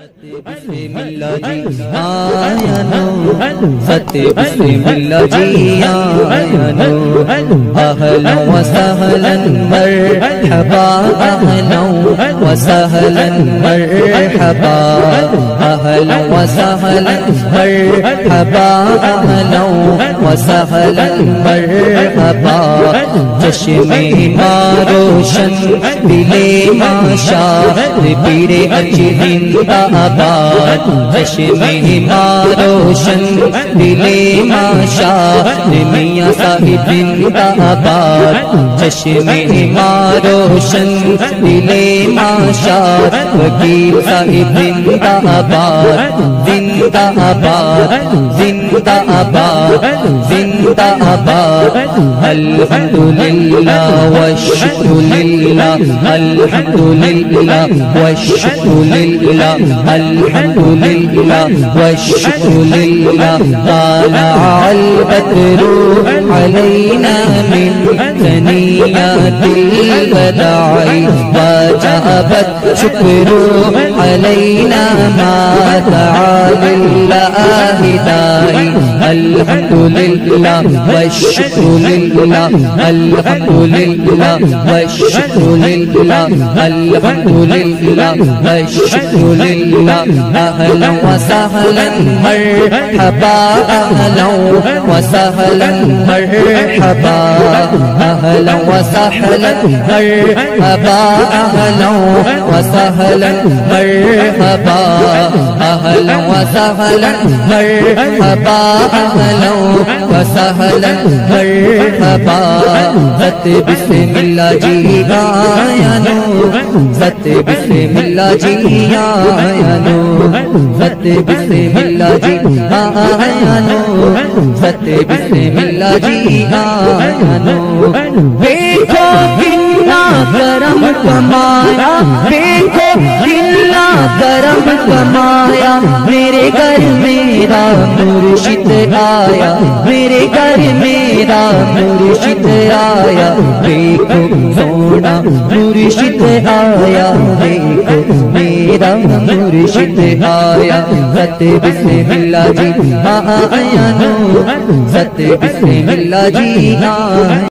بسم اللہ جی آیا نو فتح بسم اللہ جی آیا نو اہلا و سہلا مرحبا اہلا و سہلا مرحبا اہلا و سہلا مرحبا اہلا و سہلا مرحبا چشم روشن دل ماشا پیر اچ ہند آباد چشم روشن دل ماشا میاں صاحب ہند آباد چشم روشن دل ماشا وکیل صاحب ہند آباد زندہ آباد زندہ آباد زندہ آباد الحمدللہ والشکر للہ الحمدللہ والشکر للہ الحمدللہ والشکر للہ طالع البدر علینا من ثنیات الوداع وجاب الشکر علینا ما دعا للہ داعی الحمدللہ والشکر للہ الحمدللہ والشکر للہ الحمدللہ والشکر للہ اہلا وسہلا مرحبا اہلا وسہلا مرحبا اہلا وسہلا مرحبا اہلا وسہلا مرحبا اہلا وسہلا مرحبا اہلا وسہلا مرحبا ذات بسم اللہ جی آیا نو ذات بسم اللہ جی آیا نو ذات بسم اللہ جی آیا نو ذات بسم اللہ جی آیا نو دیکھو کتنا کرم کمایا دیکھو کتنا کرم کمایا میرے گھر میرا مرشد آیا میرے گھر میرا مرشد آیا دیکھو سونا مرشد آیا دیکھو میرا مرشد آیا ذات بسم اللہ جی آیا نو ذات بسم اللہ جی آیا